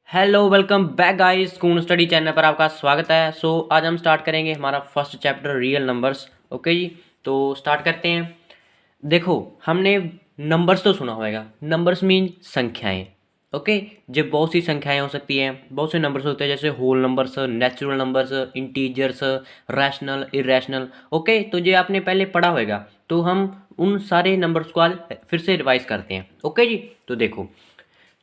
Hello welcome back guys school study channel पर आपका स्वागत है। आज हम स्टार्ट करेंगे हमारा first chapter real numbers. Okay ji, तो स्टार्ट करते हैं। देखो, हमने नंबर्स तो सुना होगा। नंबर्स मीन संख्याएं। ओके, जो बहुत सी संख्याएं हो सकती हैं, बहुत से नंबर्स होते हैं जैसे whole numbers, natural numbers, integers, rational, irrational. Okay, तो ये आपने पहले पढ़ा होगा, तो हम उन सारे नंबर्स को आज फिर से रिवाइज करते हैं। ओके जी, तो देखो,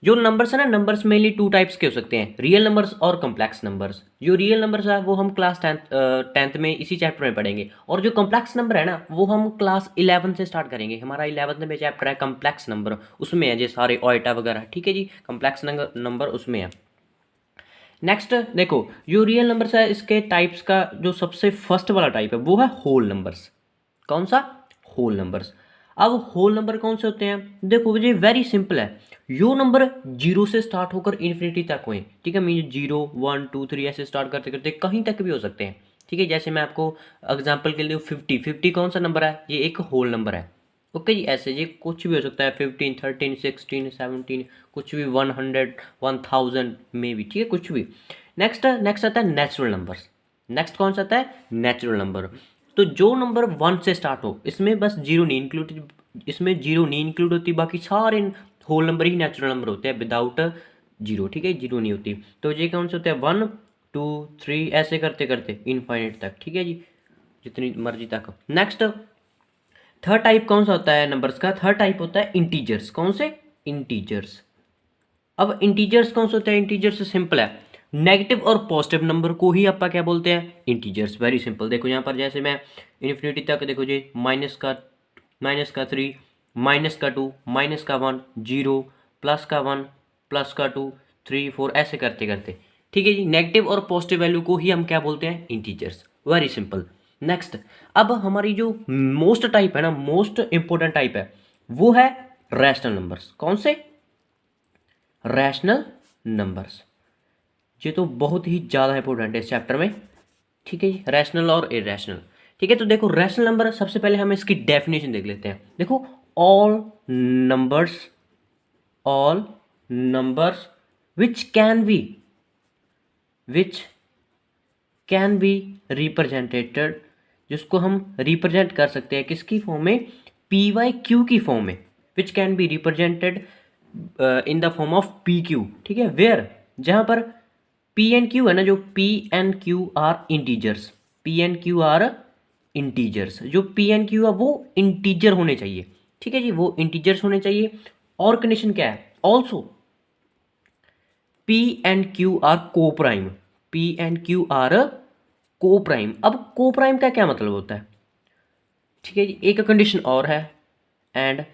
जो नंबर्स है ना, नंबर्स मेनली टू टाइप्स के हो सकते हैं, रियल नंबर्स और कॉम्प्लेक्स नंबर्स। जो रियल नंबर्स है वो हम क्लास टेंथ में इसी चैप्टर में पढ़ेंगे, और जो कॉम्प्लेक्स नंबर है ना वो हम क्लास 11 से स्टार्ट करेंगे। हमारा 11th में चैप्टर है कॉम्प्लेक्स नंबर, उसमें है ये सारे ओइटा वगैरह। ठीक है जी, कॉम्प्लेक्स नंबर उसमें है। नेक्स्ट देखो, जो रियल नंबर्स है इसके टाइप्स का जो सबसे फर्स्ट वाला टाइप है वो है होल नंबर्स। कौन सा? Whole numbers. अब होल नंबर कौन से होते हैं? देखो ये वेरी सिंपल है। यो नंबर जीरो से स्टार्ट होकर इन्फिनिटी तक हुए। ठीक है, मीन 0 1 2 3 ऐसे स्टार्ट करते करते कहीं तक भी हो सकते हैं। ठीक है, जैसे मैं आपको एग्जांपल के लिए 50 कौन सा नंबर है? ये एक होल नंबर है। ओके जी, ऐसे ये कुछ भी हो सकता है, 15 13 16 17, कुछ भी, 100 1000 में भी। ठीक है, कुछ भी। नेक्स्ट नेक्स्ट आता है नेचुरल नंबर्स। नेक्स्ट कौन सा आता है? Natural number. तो जो नंबर 1 से स्टार्ट हो, इसमें बस जीरो नहीं इंक्लूड, इसमें जीरो नहीं इंक्लूड होती, बाकी सारे होल नंबर ही नेचुरल नंबर होते हैं विदाउट जीरो। ठीक है, जीरो नहीं होती। तो ये कौन से होते हैं? 1 2 3 ऐसे करते करते इनफाइनाइट तक। ठीक है जी, जितनी मर्जी तक। नेक्स्ट थर्ड टाइप कौन सा होता है नंबर्स का? थर्ड टाइप होता है इंटीजर्स। कौन से? इंटीजर्स। अब इंटीजर्स कौन से होते हैं? इंटीजर्स सिंपल है, नेगेटिव और पॉजिटिव नंबर को ही आप क्या बोलते हैं? इंटीजर्स। Very simple. देखो यहाँ पर जैसे मैं इन्फिनिटी तक, देखो जी, -3, -2, -1, 0, +1, +2, 3 4 ऐसे करते करते। ठीक है जी, नेगेटिव और पॉजिटिव वैल्यू को ही हम क्या बोलते हैं? इंटीजर्स। Very simple. नेक्स्ट, अब हमारी जो मोस्ट टाइप है ना, मोस्ट इंपॉर्टेंट टाइप है, वो है रैशनल नंबर्स। कौन से? Rational numbers. ये तो बहुत ही ज़्यादा इंपॉर्टेंट है इस चैप्टर में। ठीक है जी, रैशनल और इरेशनल। ठीक है, तो देखो रैशनल नंबर, सबसे पहले हम इसकी डेफिनेशन देख लेते हैं। देखो, all numbers, all numbers which can be, which can be represented, जिसको हम रिप्रेजेंट कर सकते हैं किसकी फॉर्म में? पी वाई क्यू की फॉर्म में। Which can be represented in the form of P Q. ठीक है, वेयर, जहां पर पी एंड क्यू है ना, जो P and Q are integers, P and Q are integers. जो पी एंड क्यू है वो इंटीजर होने चाहिए। ठीक है जी, वो इंटीजर्स होने चाहिए। और कंडीशन क्या है? Also P and Q are coprime, P and Q are coprime. अब को प्राइम का क्या मतलब होता है? ठीक है जी, एक कंडीशन और है, एंड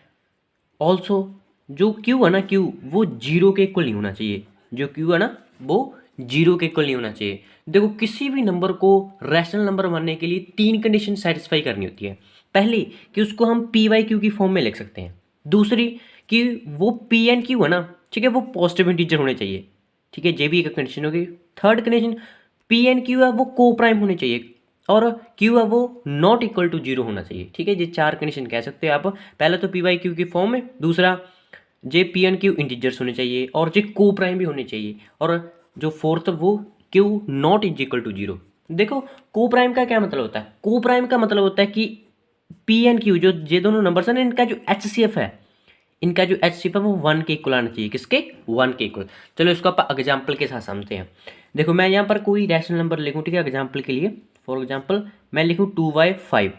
ऑल्सो जो क्यू है ना, क्यू वो जीरो के इक्वल नहीं होना चाहिए। जो क्यू है ना वो जीरो के इक्वल नहीं होना चाहिए। देखो, किसी भी नंबर को रैशनल नंबर बनने के लिए तीन कंडीशन सेटिस्फाई करनी होती है। पहली, कि उसको हम पी वाई क्यू की फॉर्म में लिख सकते हैं। दूसरी, कि वो पी एंड क्यू है ना, ठीक है, वो पॉजिटिव इंटीजर होने चाहिए। ठीक है, ये भी एक कंडीशन होगी। Third condition, P and Q है वो को प्राइम होने चाहिए, और क्यू है वो नॉट इक्वल टू जीरो होना चाहिए। ठीक है, ये चार कंडीशन कह सकते हैं आप। पहला तो पी वाई क्यू की फॉर्म में, दूसरा j p n q integers होने चाहिए, और जे को प्राइम भी होने चाहिए, और जो फोर्थ वो q not is equal to zero. देखो, को प्राइम का क्या मतलब होता है? को प्राइम का मतलब होता है कि पी एन क्यू, जो ये दोनों नंबर्स हैं ना, इनका जो एच सी एफ है, इनका जो एच सी एफ है वो 1 के इक्वल आना चाहिए। किसके? 1 के इक्वल। चलो इसको आप एग्जाम्पल के साथ समझते हैं। देखो, मैं यहाँ पर कोई रैशनल नंबर लिखूँ, ठीक है, एग्जाम्पल के लिए। फॉर एग्जाम्पल मैं लिखूँ 2/5।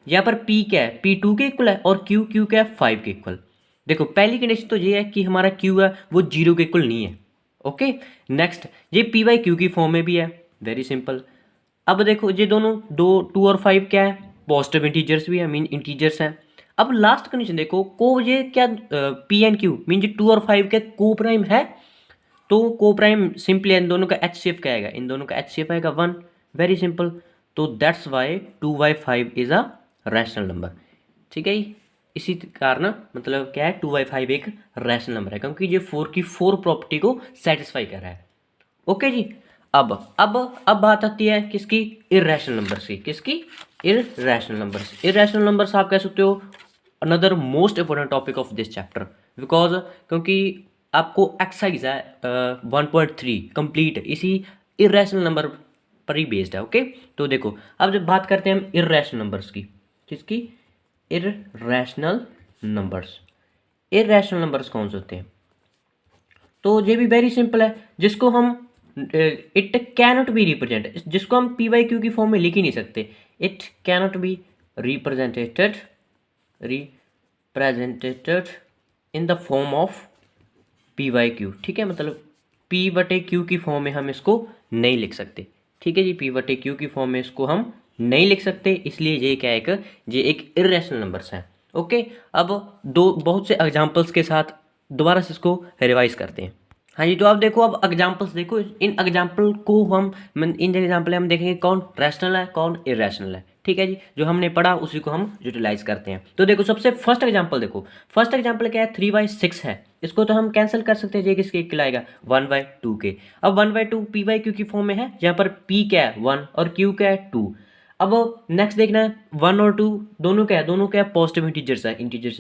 यहाँ पर p क्या है? p 2 के इक्वल है, और q क्या है? 5 के इक्वल। देखो, पहली कंडीशन तो ये है कि हमारा q है वो जीरो के इक्वल नहीं है। ओके, नेक्स्ट, ये p बाई क्यू की फॉर्म में भी है। Very simple. अब देखो, ये दोनों दो 2 और 5 क्या है? पॉजिटिव इंटीजर्स भी है, मीन इंटीजर्स हैं। अब लास्ट कंडीशन देखो, को ये क्या, p एंड q मीन ये 2 और 5 क्या को प्राइम है? तो को प्राइम सिंपली इन दोनों का एच सी एफ क्या आएगा? इन दोनों का एच सी एफ आएगा 1। Very simple. तो that's why 2/5 is a rational number. ठीक है, इसी कारण मतलब क्या है, 2/5 एक रैशनल नंबर है, क्योंकि ये 4 की 4 प्रॉपर्टी को सेटिस्फाई कर रहा है। ओके जी, अब बात आती है किसकी? इर्रेशनल नंबर्स की। किसकी? Irrational numbers. इर्रेशनल नंबर्स आप कह सकते हो another most important topic of this chapter, because क्योंकि आपको एक्सरसाइज है 1.3 कंप्लीट इसी इरेशनल नंबर पर ही बेस्ड है। ओके, तो देखो अब जब बात करते हैं हम इरेशनल नंबर्स की, किसकी? Irrational numbers. इरेशनल नंबर्स कौन से होते हैं? तो ये भी वेरी सिंपल है, जिसको हम इट कैनॉट बी रिप्रेजेंट, जिसको हम पी वाई क्यू की फॉर्म में लिख ही नहीं सकते। It cannot be represented represented in the form of p y q. ठीक है, मतलब पी बटे क्यू की फॉर्म में हम इसको नहीं लिख सकते। ठीक है जी, पी बटे क्यू की फॉर्म में इसको हम नहीं लिख सकते, इसलिए ये क्या है, ये एक इरेशनल नंबर्स है। ओके, अब दो बहुत से एग्जांपल्स के साथ दोबारा से इसको रिवाइज करते हैं। हाँ जी, तो अब देखो, अब एग्जांपल्स देखो, इन एग्जांपल को इन एग्जांपल हम देखेंगे कौन रैशनल है कौन इरेशनल है। ठीक है जी, जो हमने पढ़ा उसी को हम यूटिलाइज करते हैं। तो देखो सबसे फर्स्ट एग्जांपल देखो, फर्स्ट एग्जांपल क्या है, 3/6 है। इसको तो हम कैंसिल कर सकते हैं, ये किसके इक्वल आएगा, 1/2 के। अब 1/2 पी वाई क्यू की फॉर्म में है, जहाँ पर पी क्या है 1 और क्यू क्या है 2। अब नेक्स्ट देखना है 1 और 2 दोनों क्या है, दोनों क्या है पॉजिटिव इंटीजर्स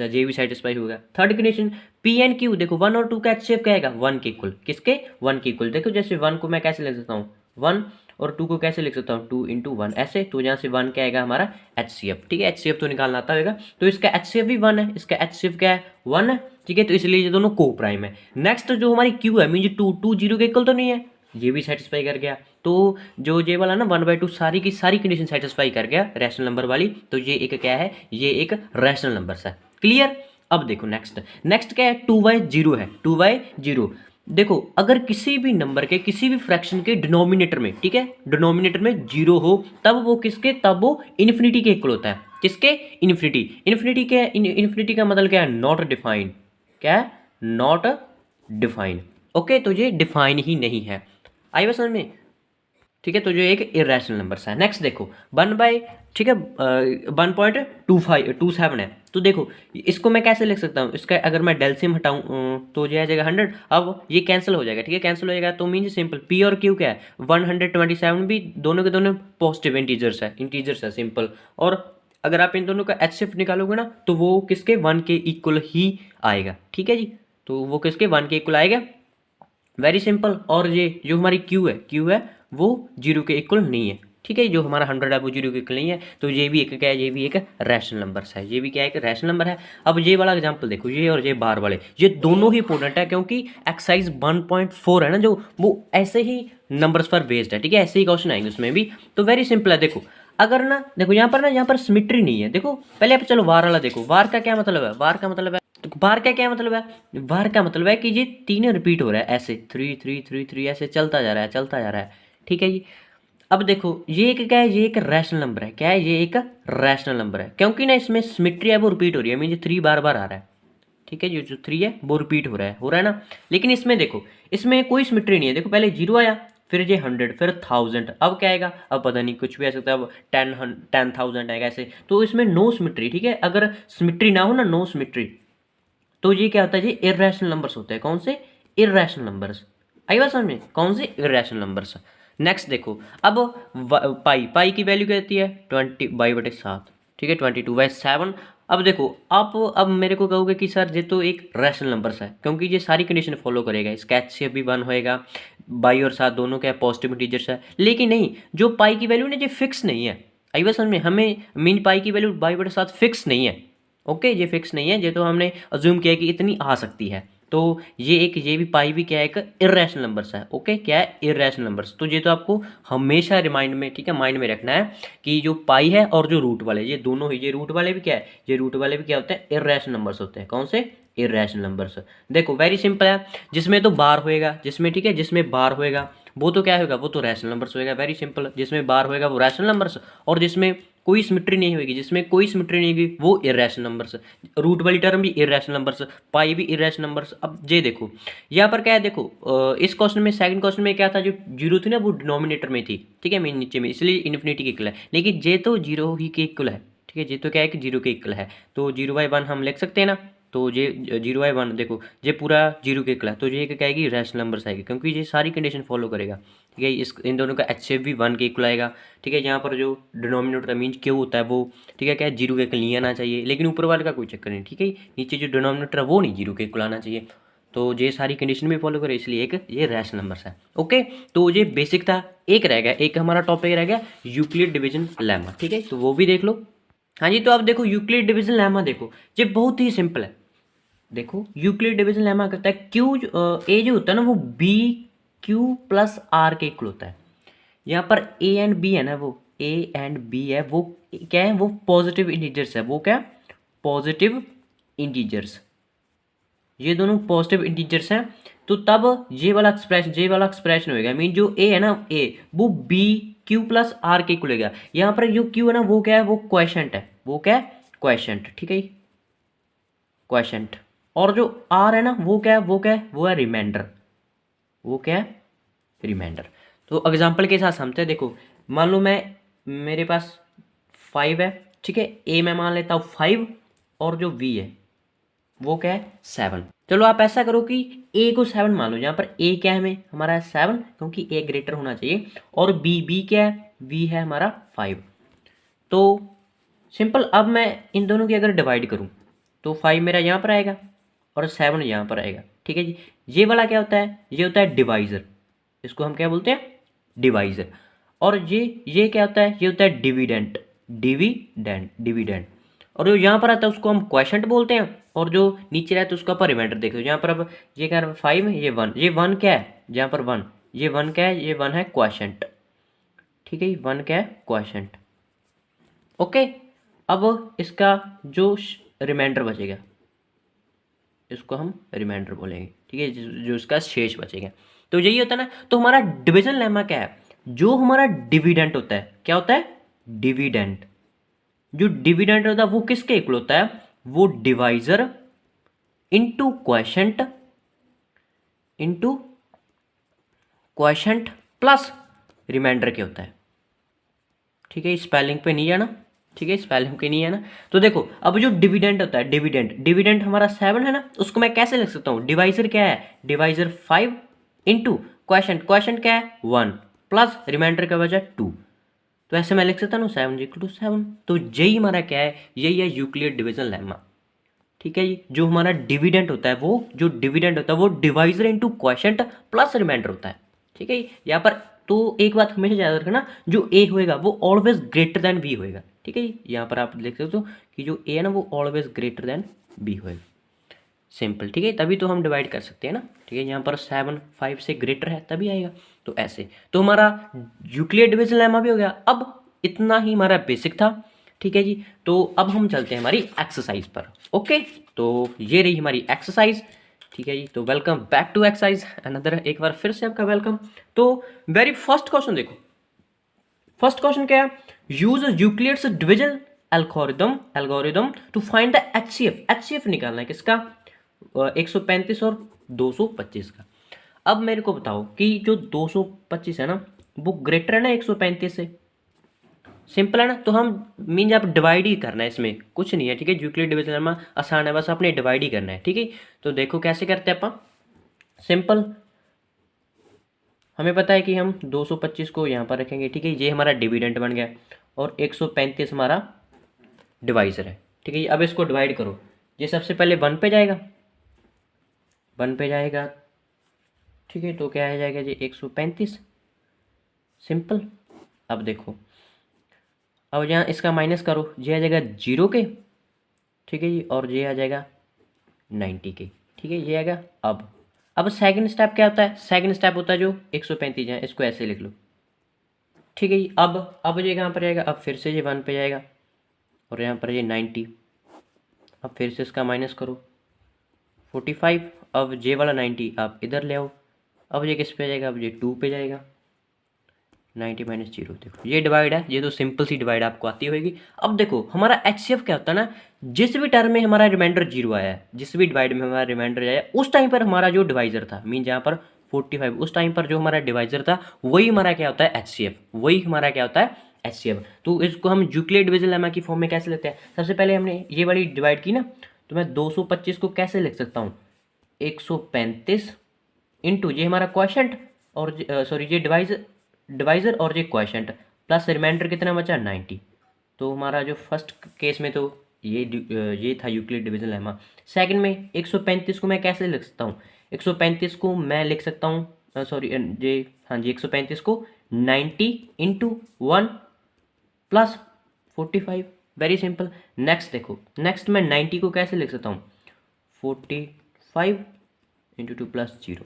है, ये भी सेटिस्फाई होगा। Third condition P and Q, देखो 1 और 2 का एचसीएफ क्या आएगा 1 के इक्वल, किसके 1 के इक्वल। देखो जैसे 1 को मैं कैसे लिख सकता हूँ 1 और 2 को कैसे लिख सकता हूँ 2 इंटू 1 ऐसे, तो यहाँ से 1 क्या आएगा हमारा एचसीएफ। ठीक है, एचसीएफ तो निकालना आता होगा, तो इसका एचसीएफ भी 1 है, इसका एचसीएफ क्या है 1 है। ठीक है, तो इसलिए ये दोनों को प्राइम है। नेक्स्ट जो हमारी क्यू है मीन 2 0 के इक्वल तो नहीं है, ये भी सेटिस्फाई कर गया। तो जो ये वाला ना 1/2 सारी की सारी कंडीशन सेटिस्फाई कर गया रैशनल नंबर वाली, तो ये एक क्या है, ये एक रैशनल नंबर है। क्लियर। अब देखो नेक्स्ट क्या है 2/0 है, 2/0। देखो अगर किसी भी नंबर के किसी भी फ्रैक्शन के डिनोमिनेटर में, ठीक है, डिनोमिनेटर में जीरो हो, तब वो किसके, तब वो इन्फिनिटी के इक्वल होता है। किसके, इन्फिनिटी। इन्फिनिटी का मतलब क्या है, नॉट डिफाइन। क्या है, नॉट डिफाइन। ओके, तो ये डिफाइन ही नहीं है। आई बात समझ में। ठीक है, तो जो एक इरेशनल नंबर है। नेक्स्ट देखो ठीक है 1.27 है। तो देखो इसको मैं कैसे लिख सकता हूँ, इसका अगर मैं डेल्सियम हटाऊँ तो ये आ जाएगा 100। अब ये कैंसिल हो जाएगा, ठीक है, कैंसिल हो जाएगा, तो मीन सिंपल पी और क्यू क्या है 127 भी दोनों के दोनों पॉजिटिव इंटीजर्स है सिंपल। और अगर आप इन दोनों का एच शिफ्ट निकालोगे ना, तो वो किसके 1 के इक्वल ही आएगा। ठीक है जी, तो वो किसके 1 के इक्वल आएगा, वेरी सिंपल। और ये जो हमारी क्यू है वो 0 के इक्वल नहीं है। ठीक है, जो हमारा 100 है वो 0 के इक्वल नहीं है, तो ये भी एक क्या है, ये भी एक रैशनल नंबर है, ये भी क्या है, एक रैशनल नंबर है। अब ये वाला एग्जांपल देखो, ये और ये बार वाले, ये दोनों ही इंपॉर्टेंट है, क्योंकि एक्सरसाइज 1.4 है ना जो, वो ऐसे ही नंबर्स पर बेस्ड है। ठीक है, ऐसे ही क्वेश्चन आएंगे उसमें भी। तो वेरी सिंपल है, देखो अगर ना देखो यहाँ पर सिमेट्री नहीं है। देखो पहले आप चलो वार वाला देखो, वार का क्या मतलब है, वार का मतलब है, तो बार का क्या मतलब है, बार का मतलब है कि ये तीनों रिपीट हो रहा है ऐसे 3 3 3 3 ऐसे चलता जा रहा है। ठीक है जी। अब देखो ये एक क्या है, ये एक रैशनल नंबर है। क्या है, ये एक रैशनल नंबर है, क्योंकि ना इसमें सिमेट्री है वो रिपीट हो रही है, मीन 3 बार बार आ रहा है। ठीक है, जो 3 है वो रिपीट हो रहा है ना। लेकिन इसमें देखो, इसमें कोई सिमेट्री नहीं है। देखो पहले 0 आया, फिर ये 100, फिर 1000, अब क्या आएगा, अब पता नहीं कुछ भी आ सकता है, अब 10,000 आएगा ऐसे। तो इसमें नो सिमेट्री। ठीक है, अगर सिमेट्री ना हो ना, नो सिमेट्री, तो ये क्या होता है, ये इरेशनल नंबर्स होते हैं। कौन से, इरेशनल नंबर्स। आई बात समझ में, कौन से, इरेशनल नंबर्स। नेक्स्ट देखो अब पाई की वैल्यू क्या होती है 20/7। ठीक है, 22/7। अब देखो आप अब मेरे को कहोगे कि सर ये तो एक रैशनल नंबर्स है, क्योंकि ये सारी कंडीशन फॉलो करेगा, इसका एचसीएफ भी 1 होएगा, बाई और 7 दोनों क्या पॉजिटिव इंटीजर्स है। लेकिन नहीं, जो पाई की वैल्यू ना ये फिक्स नहीं है। आई बात समझ में, हमें मीन पाई की वैल्यू 22/7 फिक्स नहीं है। ओके, ये फिक्स नहीं है, ये तो हमने अज्यूम किया कि इतनी आ सकती है। तो ये भी पाई भी क्या है, एक इरेशनल नंबर्स है। ओके, क्या है, इरेशनल नंबर्स। तो ये तो आपको हमेशा रिमाइंड में, ठीक है, माइंड में रखना है कि जो पाई है और जो रूट वाले, ये दोनों ही, ये रूट वाले भी क्या है, ये रूट वाले भी क्या होते हैं, इरेशनल नंबर्स होते हैं। कौन से, इरेशनल नंबर्स। देखो वेरी सिंपल है, जिसमें तो बार होएगा, जिसमें, ठीक है, जिसमें बार होएगा वो तो क्या होगा, वो तो रैशनल नंबर्स होएगा। वेरी सिंपल, जिसमें बार होएगा वो रैशनल नंबर्स, और जिसमें कोई सिमेट्री नहीं होगी, जिसमें कोई सिमेट्री नहीं होगी वो इरेशनल नंबर्स। रूट वाली टर्म भी इरेशनल नंबर्स, पाई भी इरेशनल नंबर्स। अब ये देखो यहाँ पर क्या है, देखो इस क्वेश्चन में, सेकंड क्वेश्चन में क्या था, जो 0 थी ना वो डिनोमिनेटर में थी। ठीक है, मीन नीचे में, इसलिए इन्फिनिटी के इक्वल है। लेकिन ये तो 0 ही के इक्वल है। ठीक है, ये तो क्या है कि 0 के इक्वल है, तो 0/1 हम लिख सकते हैं ना। तो ये 0/1 देखो, ये पूरा 0 के इक्वल है, तो ये क्या आएगी, रैशनल नंबर्स आएगी, क्योंकि ये सारी कंडीशन फॉलो करेगा। ठीक है, इस इन दोनों का एचसीएफ भी 1 के इक्वल आएगा। ठीक है, यहाँ पर जो डिनोमिनेटर मीन क्यों होता है वो, ठीक है, क्या है, 0 के इक्वल नहीं आना चाहिए, लेकिन ऊपर वाले का कोई चक्कर नहीं। ठीक है, नीचे जो डिनोमिनेटर है वो नहीं 0 के इक्वल आना चाहिए। तो ये सारी कंडीशन भी फॉलो करे, इसलिए एक ये रैशनल नंबर्स है। ओके, तो ये बेसिक था। एक रह गया, एक हमारा टॉपिक रह गया यूक्लिड डिवीजन लेमा। ठीक है, तो वो भी देख लो। हाँ जी, तो अब देखो यूक्लिड डिवीजन लेमा, देखो ये बहुत ही सिंपल है। देखो यूक्लिड डिवीजन लेमा करता है क्यू, ए जो होता है ना वो बी क्यू प्लस आर के इक्वल होता है। यहाँ पर ए एंड बी है ना, वो ए एंड बी है, वो क्या है, वो पॉजिटिव इंटीजर्स है। वो क्या, पॉजिटिव इंटीजर्स, ये दोनों पॉजिटिव इंटीजर्स हैं। तो तब ये वाला एक्सप्रेशन होएगा, मीन जो ए है ना, ए वो बी क्यू प्लस आर के इक्वल होगा। यहाँ पर जो क्यू है ना वो क्या है, वो क्वेशंट है। वो क्या है, क्वेशंट। ठीक है, क्वेशंट। और जो आर है ना वो क्या है, वो है रिमाइंडर। वो क्या है, रिमाइंडर। तो एग्जांपल के साथ समझते हैं। देखो मान लो मेरे पास 5 है। ठीक है, ए मैं मान लेता हूँ 5, और जो वी है वो क्या है, 7। चलो आप ऐसा करो कि ए को 7 मान लो। यहाँ पर ए क्या है, हमें हमारा है 7, क्योंकि ए ग्रेटर होना चाहिए। और बी क्या है, वी है हमारा 5। तो सिंपल, अब मैं इन दोनों की अगर डिवाइड करूँ तो 5 मेरा यहाँ पर आएगा और 7 यहाँ पर आएगा। ठीक है जी, ये वाला क्या होता है, ये होता है डिवाइज़र। इसको हम क्या बोलते हैं, डिवाइज़र। और ये क्या होता है, ये होता है डिविडेंट। डिविडेंट। और जो यहाँ पर आता है उसको हम क्वेशंट बोलते हैं। और जो नीचे रहता है उसका पर रिमाइंडर देख लो। यहाँ पर अब ये क्या है, 5 है, ये 1 क्या है, यहाँ पर 1, ये 1 क्या है, ये 1 है क्वेशंट। ठीक है, 1 क्या है, क्वेशंट। ओके, अब इसका जो रिमाइंडर बचेगा इसको हम रिमाइंडर बोलेंगे। ठीक है, जो इसका शेष बचेगा। तो यही होता है ना। तो हमारा डिवीजन लेमा क्या है, जो हमारा डिविडेंट होता है, क्या होता है, डिविडेंट। जो डिविडेंट होता है वो किसके इक्वल होता है, वो डिवाइजर इंटू क्वेशंट प्लस रिमाइंडर के होता है। ठीक है, स्पेलिंग पे नहीं जाना। ठीक है, स्पेलिंग पे नहीं है ना। तो देखो अब जो डिविडेंट होता है, डिविडेंट हमारा 7 है ना, उसको मैं कैसे लिख सकता हूँ, डिवाइजर क्या है, डिवाइजर 5 इंटू क्वेशंट क्या है 1, प्लस रिमाइंडर का वजह 2। तो ऐसे मैं लिख सकता हूँ 7 तो यही हमारा क्या है, यही है यूक्लिड डिवीजन लेमा। ठीक है जी, जो हमारा डिविडेंट होता है वो डिवाइजर इंटू क्वेशंट प्लस रिमाइंडर होता है। ठीक है, यहाँ पर तो एक बात हमेशा याद रखना, जो ए होएगा वो ऑलवेज ग्रेटर देन बी होएगा। ठीक है, यहाँ पर आप देख सकते हो कि जो ए है ना वो ऑलवेज ग्रेटर देन बी होएगा। सिंपल। ठीक है, तभी तो हम डिवाइड कर सकते हैं ना। ठीक है, यहाँ पर 7 5 से ग्रेटर है तभी आएगा। तो ऐसे तो हमारा यूक्लिड डिवीजन लेमा भी हो गया। अब इतना ही हमारा बेसिक था। ठीक है जी, तो अब हम चलते हैं हमारी एक्सरसाइज पर। ओके, तो ये रही हमारी एक्सरसाइज। ठीक है जी, तो welcome back to exercise another, एक बार फिर से आपका वेलकम। तो वेरी फर्स्ट क्वेश्चन देखो, फर्स्ट क्वेश्चन क्या है, use Euclid's division algorithm to find the HCF निकालना है किसका, 135 और 225 का। अब मेरे को बताओ कि जो 225 है ना वो ग्रेटर है ना 135 से, सिंपल है ना। तो हम मीन आप डिवाइड ही करना है, इसमें कुछ नहीं है। ठीक है, यूक्लिड डिवीजन में आसान है, बस आपने डिवाइड ही करना है। ठीक है, तो देखो कैसे करते हैं अपन, सिंपल। हमें पता है कि हम 225 को यहाँ पर रखेंगे। ठीक है, ये हमारा डिविडेंट बन गया और 135 हमारा डिवाइजर है। ठीक है, अब इसको डिवाइड करो। ये सबसे पहले 1 पे जाएगा, 1 पे जाएगा। ठीक है, तो क्या आ जाएगा जी 135, सिंपल। अब देखो, अब यहाँ इसका माइनस करो, ये आ जाएगा 0 के। ठीक है जी, और ये आ जाएगा 90 के। ठीक है, ये आएगा। अब सेकंड स्टेप क्या होता है, सेकंड स्टेप होता है जो 135 है, इसको ऐसे लिख लो। ठीक है जी, अब ये कहाँ पर जाएगा, अब फिर से ये 1 पे जाएगा और यहाँ पर ये 90। अब फिर से इसका माइनस करो 45, अब जे वाला 90 आप इधर ले आओ। अब ये किस पे जाएगा, अब ये 2 पे जाएगा, 90 माइनस 0। देखो ये डिवाइड है, ये तो सिंपल सी डिवाइड आपको आती होगी। अब देखो हमारा एचसीएफ क्या होता है ना, जिस भी टर्म में हमारा रिमाइंडर 0 आया है, जिस भी डिवाइड में हमारा रिमाइंडर आया उस टाइम पर हमारा जो डिवाइजर था, मीन जहाँ पर 45 उस टाइम पर जो हमारा डिवाइजर था वही हमारा क्या होता है एचसीएफ, वही हमारा क्या होता है एचसीएफ। तो इसको हम यूक्लिड डिवीजन लेमा की फॉर्म में कैसे लेते हैं, सबसे पहले हमने ये वाली डिवाइड की ना, तो मैं 225 को कैसे लिख सकता हूँ, 135 इंटू ये हमारा क्वेशंट और सॉरी ये डिवाइजर और ये क्वेशंट प्लस रिमाइंडर कितना बचा 90। तो हमारा जो फर्स्ट केस में तो ये था यूक्लिड डिवीजन लेमा। सेकंड में 135 को मैं कैसे लिख सकता हूँ, 135 को मैं लिख सकता हूँ, सॉरी जी, हाँ जी, 135 को 90 into 1 plus 45, very simple. Next देखो, नेक्स्ट मैं 90 को कैसे लिख सकता हूँ, 45 इंटू 2 प्लस 0।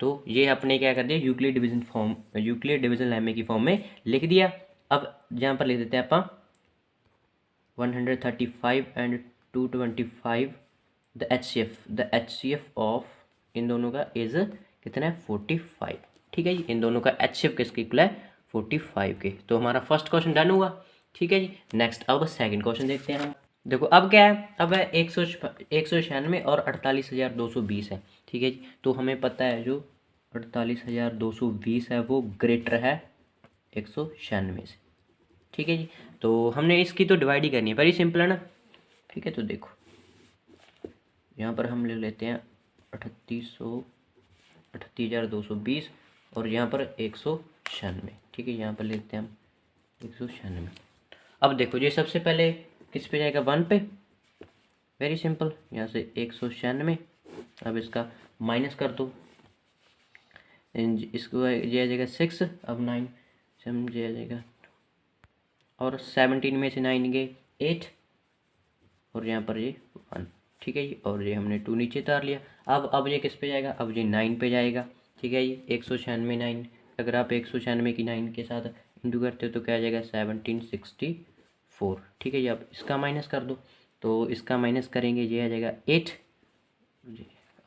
तो ये अपने क्या कर दिया, Euclid division form, Euclid division lemma की फॉर्म में लिख दिया। अब यहाँ पर लिख देते हैं आप 135 and 225, the H C F of इन दोनों का इज कितना है, 45। ठीक है जी, इन दोनों का एच सी एफ किसके इक्वल है, 45 के। तो हमारा फर्स्ट क्वेश्चन डन हुआ। ठीक है जी, नेक्स्ट अब सेकंड क्वेश्चन देखते हैं हम। देखो अब क्या है, अब है 196 और 48,220 है। ठीक है जी, तो हमें पता है जो 48,220 है वो ग्रेटर है 196 से। ठीक है जी, तो हमने इसकी तो डिवाइड ही करनी है, वेरी सिंपल है ना। ठीक है, तो देखो यहाँ पर हम ले लेते हैं 38,220 और यहाँ पर 196। ठीक है, यहाँ पर लेते हैं हम 196। अब देखो ये सबसे पहले किस पे जाएगा, 1 पे, वेरी सिंपल, यहाँ से 196। अब इसका माइनस कर दो, इसको ये आ जाएगा 6, अब 9 समझे आ जाएगा, और 17 में से 9 गए 8, और यहाँ पर ये 1। ठीक है जी, और ये हमने 2 नीचे उतार लिया। अब ये किस पे जाएगा, अब ये 9 पे जाएगा। ठीक है जी, 196 9, अगर आप 196 की 9 के साथ इंटू करते हो तो क्या आ जाएगा, 1764। ठीक है जी, अब इसका माइनस कर दो, तो इसका माइनस करेंगे ये आ जाएगा 8,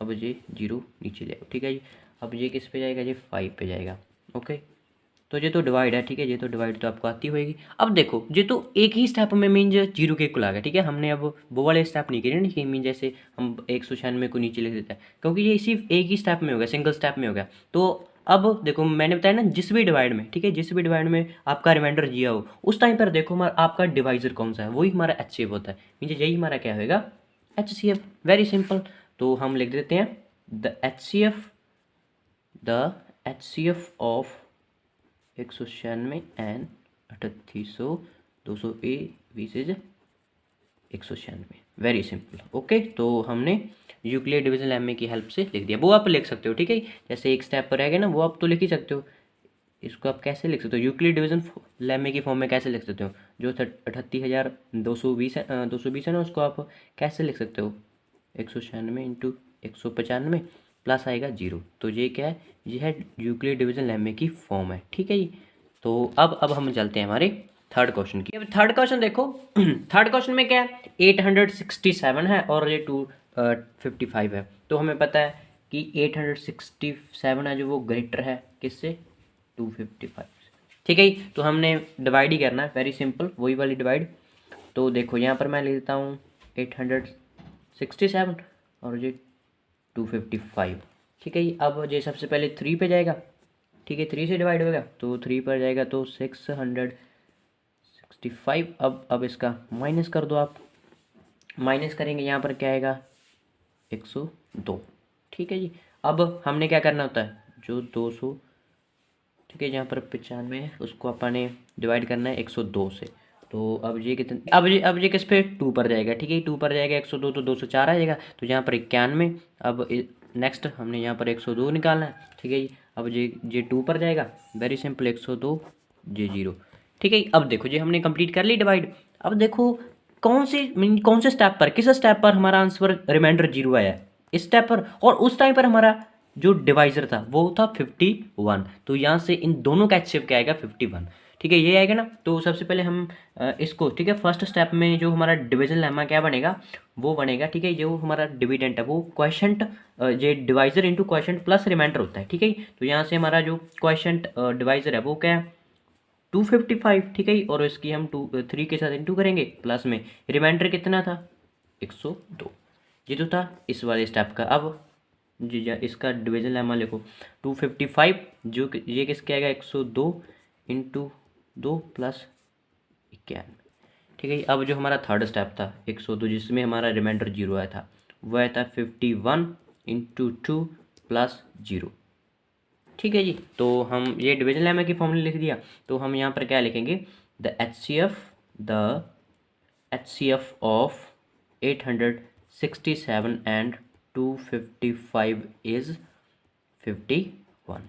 अब ये 0 नीचे ले आओ। ठीक है जी, अब ये किस पे जाएगा, ये 5 पे जाएगा। ओके, तो ये तो डिवाइड है। ठीक है, ये तो डिवाइड तो आपको आती होगी। अब देखो ये तो एक ही स्टेप में मीन 0 के इक्वल आ गया। ठीक है, हमने अब वो वाले स्टेप नहीं किए ना कि मीन जैसे हम 196 को नीचे लिख देते हैं, क्योंकि ये सिर्फ एक ही स्टेप में हो गया, सिंगल स्टेप में हो गया। तो अब देखो मैंने बताया ना, जिस भी डिवाइड में, ठीक है, जिस भी डिवाइड में आपका रिमाइंडर जिया हो उस टाइम पर देखो हमारा आपका डिवाइजर कौन सा है, वही हमारा एच सी एफ होता है। मीन यही हमारा क्या होगा, H C F, very simple. तो हम लिख देते हैं the H C F of 196 and 38,220 is 196, very simple. Okay, तो हमने यूक्लिड डिवीजन लेमे की हेल्प से लिख दिया। वो आप लिख सकते हो, ठीक है, जैसे एक स्टेप पर रहेगा ना, वो आप तो लिख ही सकते हो। इसको आप कैसे लिख सकते हो, यूक्लिड डिवीजन लेमे की फॉर्म में कैसे लिख सकते हो, जो 38,220 है 220 है ना, उसको आप कैसे लिख सकते हो, 196 इंटू 195 प्लस आएगा 0। तो ये क्या है, ये है यूक्लिड डिवीजन लेमे की फॉर्म है। ठीक है जी, तो अब हम चलते हैं हमारे थर्ड क्वेश्चन की। अब थर्ड क्वेश्चन देखो थर्ड क्वेश्चन में क्या है, 867 है और ये 255 है। तो हमें पता है कि 867 है जो वो ग्रेटर है किससे, 255। ठीक है, तो हमने डिवाइड ही करना है, वेरी सिंपल, वही वाली डिवाइड। तो देखो यहाँ पर मैं लिख देता हूँ 867 और ये 255। ठीक है, अब ये सबसे पहले 3 पे जाएगा। ठीक है, 3 से डिवाइड होगा तो 3 पर जाएगा तो 665। अब इसका माइनस कर दो आप, माइनस करेंगे यहाँ पर क्या आएगा, 102। ठीक है जी, अब हमने क्या करना होता है, जो 200, ठीक है, जहाँ पर 95 है उसको अपने डिवाइड करना है 102 से। तो अब ये कितने, अब ये किस पे, 2 पर जाएगा। ठीक है, 2 पर जाएगा 102 तो 204 आ जाएगा, तो यहाँ पर 91। अब नेक्स्ट हमने यहाँ पर 102 निकालना है। ठीक है जी, अब ये 2 पर जाएगा, वेरी सिंपल, 102 ये 0। ठीक है, अब देखो ये हमने कंप्लीट कर ली डिवाइड। अब देखो कौन से स्टेप पर, किस स्टेप पर हमारा आंसर रिमाइंडर 0 आया है, इस स्टेप पर। और उस टाइम पर हमारा जो डिवाइजर था वो था 51। तो यहाँ से इन दोनों का एचसीएफ क्या आएगा, 51। ठीक है, ये आएगा ना। तो सबसे पहले हम इसको, ठीक है, फर्स्ट स्टेप में जो हमारा डिवीजन लेमा क्या बनेगा, वो बनेगा। ठीक है, जो हमारा डिविडेंट है वो क्वेश्चंट, ये divisor into quotient plus remainder होता है। ठीक है, तो यहाँ से हमारा जो क्वेश्चंट डिवाइजर है वो क्या है, 255। ठीक है, और इसकी हम 3 के साथ इंटू करेंगे, प्लस में रिमाइंडर कितना था, 102। ये तो था इस वाले स्टेप का। अब जी इसका डिवीजन लेमा लिखो, 255 जो ये किसके आएगा, 102 इंटू 2 प्लस 91। ठीक है, अब जो हमारा थर्ड स्टेप था 102 जिसमें हमारा रिमाइंडर 0 आया था, वो आया था 51 इंटू 2 प्लस 0। ठीक है जी, तो हम ये डिवीजन लेमा की फॉर्मूला लिख दिया। तो हम यहाँ पर क्या लिखेंगे, the H C F of 867 and 255 is 51।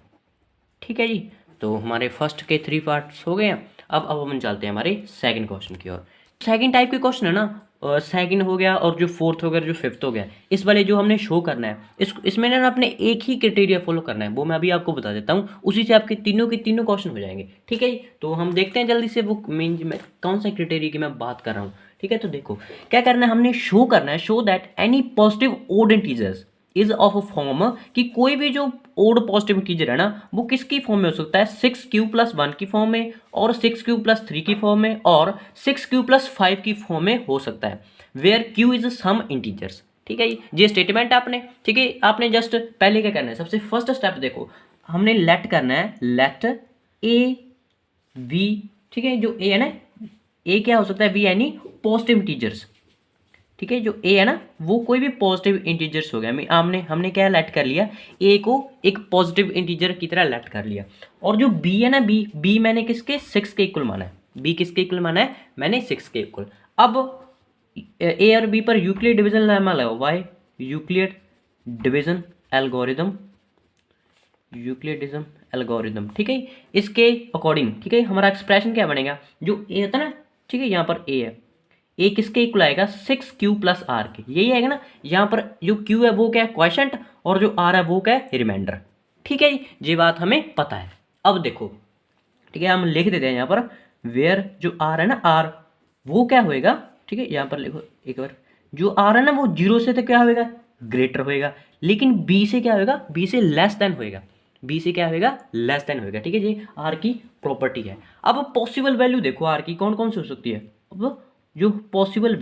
ठीक है जी। तो हमारे फर्स्ट के 3 पार्ट्स हो गए हैं। अब हम चलते हैं हमारे सेकंड क्वेश्चन की ओर। सेकंड टाइप के क्वेश्चन है ना, सेकंड हो गया और जो फोर्थ हो गया, जो फिफ्थ हो गया, इस वाले जो हमने शो करना है, इसमें ना अपने एक ही क्राइटेरिया फॉलो करना है, वो मैं अभी आपको बता देता हूँ। उसी से आपके तीनों के तीनों क्वेश्चन हो जाएंगे। ठीक है जी। तो हम देखते हैं जल्दी से वो मीन में कौन सा क्राइटेरिया की मैं बात कर रहा हूँ। ठीक है, तो देखो क्या करना है, हमने शो करना है, show that any positive odd integers is of a form, कि कोई भी जो ओड पॉजिटिव इंटीजर है ना, वो किसकी फॉर्म में हो सकता है, 6q+1 की फॉर्म में, और 6q+3 की फॉर्म में, और 6q+5 की फॉर्म में हो सकता है, where q is some integers. ठीक है ये स्टेटमेंट आपने, ठीक है, आपने जस्ट पहले क्या करना है, सबसे फर्स्ट स्टेप देखो, हमने लेट करना है, लेट ए वी, ठीक है, जो ए है ना, ए क्या हो सकता है, वी यानी पॉजिटिव इंटीजर्स। ठीक है, जो ए है ना, वो कोई भी पॉजिटिव इंटीजर्स हो गया। हमने क्या लेट कर लिया, ए को एक पॉजिटिव इंटीजर की तरह लेट कर लिया। और जो बी है ना, बी मैंने किसके, 6 के इक्वल माना है। बी किसके इक्वल माना है, मैंने 6 के इक्वल। अब ए और बी पर यूक्लिड डिवीजन लेमा लगाओ, वाई यूक्लिड डिवीजन एल्गोरिदम, यूक्लिडिज्म एल्गोरिदम। ठीक है, इसके अकॉर्डिंग, ठीक है, हमारा एक्सप्रेशन क्या बनेगा, जो ए होता है ना, ठीक है, यहाँ पर ए है, ए किसके इक्वल आएगा, 6q+r के, यही आएगा ना। यहाँ पर जो q है वो क्या है, क्वोशंट, और जो r है वो क्या है, रिमाइंडर। ठीक है जी, ये बात हमें पता है। अब देखो, ठीक है, हम लिख देते हैं यहाँ पर, वेयर जो r है ना, r वो क्या होएगा, ठीक है, यहाँ पर लिखो एक बार, जो r है ना वो 0 से तो क्या होएगा, ग्रेटर होएगा, लेकिन b से क्या होएगा, b से लेस देन होएगा, b से क्या होएगा, लेस देन होएगा। ठीक है, ये r की प्रॉपर्टी है। अब पॉसिबल वैल्यू देखो r की कौन कौन सी हो सकती है। अब जो पॉसिबल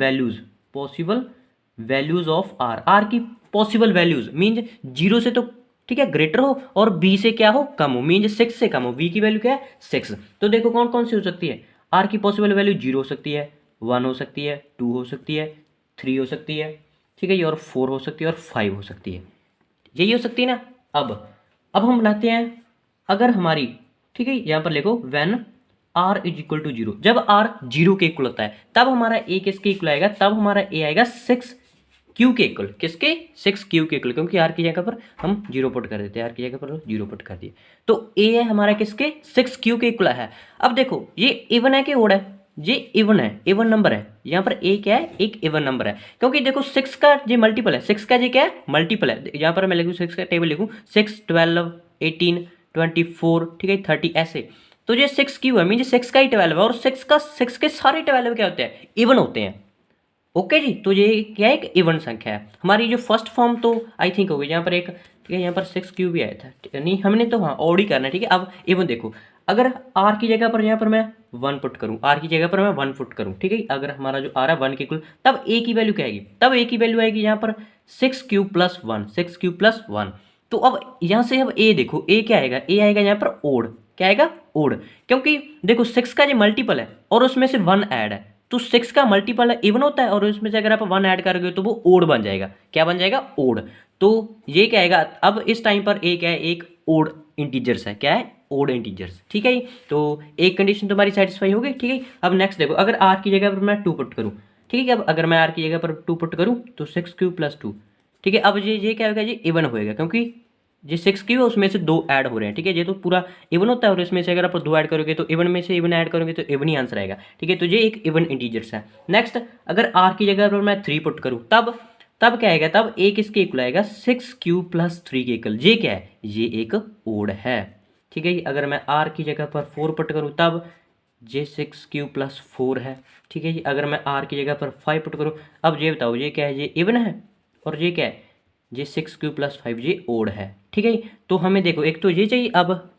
वैल्यूज ऑफ आर की पॉसिबल वैल्यूज मीन्स 0 से तो, ठीक है, ग्रेटर हो, और बी से क्या हो, कम हो, मीन्स 6 से कम हो, बी की वैल्यू क्या है, 6। तो देखो कौन कौन सी हो सकती है, आर की पॉसिबल वैल्यू 0 हो सकती है, 1 हो सकती है, 2 हो सकती है, 3 हो सकती है, ठीक है ये, और 4 हो सकती है, और 5 हो सकती है, यही हो सकती है ना। अब हम बनाते हैं, अगर हमारी, ठीक है, यहाँ पर लिखो when r is equal to 0, जब r 0 के इक्वल होता है, तब हमारा a किसके इक्वल आएगा, तब हमारा a आएगा 6q के इक्वल, किसके, 6q के इक्वल, क्योंकि r की जगह पर हम 0 पुट कर देते हैं, r की जगह पर 0 पुट कर दिए, तो a है हमारा किसके, 6q के इक्वल है। अब देखो ये इवन है कि ओड है, ये इवन है, इवन नंबर है, यहाँ पर a क्या है, एक इवन नंबर है, क्योंकि देखो 6 का ये मल्टीपल है, 6 का ये क्या है, मल्टीपल है। यहाँ पर मैं लिखूँ 6 का टेबल लिखूँ, 6, 12, 18, 24, ठीक है, 30 ऐसे, तो ये 6q है, मीन 6 का ही 12 है, और 6 के सारे 12 क्या होते हैं, इवन होते हैं। ओके जी, तो ये क्या है, एक इवन संख्या है। हमारी जो फर्स्ट फॉर्म तो आई थिंक होगी, यहाँ पर एक, ठीक है, यहाँ पर 6q भी आया था, नहीं हमने तो हाँ ओड ही करना है। ठीक है, अब इवन देखो, अगर r की जगह पर यहाँ पर मैं 1 पुट करूँ, r की जगह पर मैं 1 पुट करूँ, ठीक है, अगर हमारा जो r है 1 के इक्वल, तब a की वैल्यू क्या आएगी, तब a की वैल्यू आएगी यहाँ पर 6q+1, 6q+1। तो अब यहाँ से अब a देखो, a क्या आएगा, a आएगा यहाँ पर ओड, क्या आएगा, ओड, क्योंकि देखो 6 का जो मल्टीपल है और उसमें से 1 ऐड है, तो 6 का मल्टीपल इवन होता है, और उसमें से अगर आप 1 ऐड करोगे तो वो ओड बन जाएगा, क्या बन जाएगा, ओड। तो ये क्या आएगा, अब इस टाइम पर a क्या है, एक ओड इंटीजर्स है, क्या है, ओड इंटीजर्स। ठीक है, तो एक कंडीशन तुम्हारी सेटिस्फाई होगी। ठीक है, अब नेक्स्ट देखो, अगर r की जगह पर मैं 2 पुट करूँ, ठीक है, अब अगर मैं r की जगह पर 2 पुट करूँ तो 6q+2, ठीक है, अब ये क्या होगा, ये इवन होएगा, क्योंकि ये 6q है उसमें से 2 ऐड हो रहे हैं। ठीक है, ये तो पूरा इवन होता है, और इसमें से अगर आप 2 ऐड करोगे तो इवन में से इवन ऐड करोगे तो इवन ही आंसर आएगा। ठीक है, तो ये एक इवन इंटीजर्स है। नेक्स्ट, अगर r की जगह पर मैं 3 पुट करूँ, तब क्या आएगा, तब a किसके इक्वल आएगा, 6q+3 के इक्वल। ये क्या है, ये एक ओड है। ठीक है, अगर मैं r की जगह पर 4 पुट करूँ, तब ये 6q+4 है। ठीक है जी, अगर मैं r की जगह पर 5 पुट करूँ, अब ये बताओ ये क्या है, ये इवन है, और ये क्या है, ये 6q+5, ये ओड है। ठीक है, तो हमें देखो एक तो ये चाहिए, अब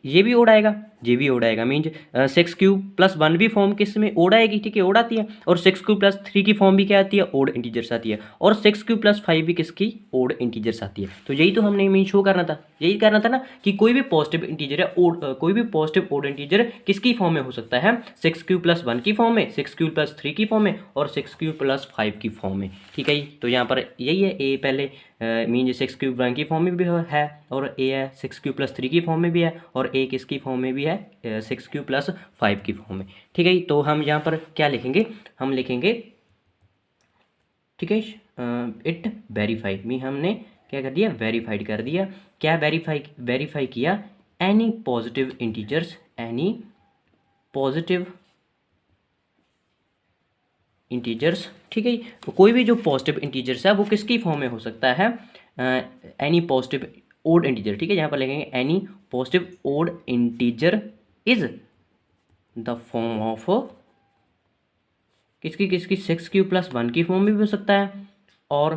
ये भी ओड आएगा, ये भी ओड आएगा, मीन्स 6q+1 भी फॉर्म किस में, ओड आएगी। ठीक है, ओड आती है, और 6q+3 की फॉर्म भी क्या आती है, ओड इंटीजर्स आती है, और 6q+5 भी किसकी, ओड इंटीजर्स आती है। तो यही तो हमने मीन शो करना था, यही करना था ना, कि कोई भी पॉजिटिव इंटीजर है, कोई भी पॉजिटिव ओड इंटीजर किसकी फॉर्म में हो सकता है, 6q+1 की फॉर्म में, 6q+3 की फॉर्म में, और 6q+5 की फॉर्म में। ठीक है, तो यहाँ पर यही है, ए पहले मीन 6q+1 की फॉर्म में भी है, और ए है 6q+3 की फॉर्म में भी है, और ए किसकी फॉर्म में भी है, 6q+5 की फॉर्म में। ठीक है, तो हम यहाँ पर क्या लिखेंगे, हम लिखेंगे, ठीक है, इट वेरीफाई मी हमने क्या कर दिया, वेरीफाइड कर दिया। क्या वेरीफाई किया, any positive integers, any positive integers, ठीक है। तो कोई भी जो पॉजिटिव इंटीजर्स है वो किसकी फॉर्म में हो सकता है, एनी पॉजिटिव ओड इंटीजर, ठीक है। यहाँ पर लिखेंगे any positive odd integer is the form of किसकी 6q+1 की फॉर्म में भी हो सकता है, और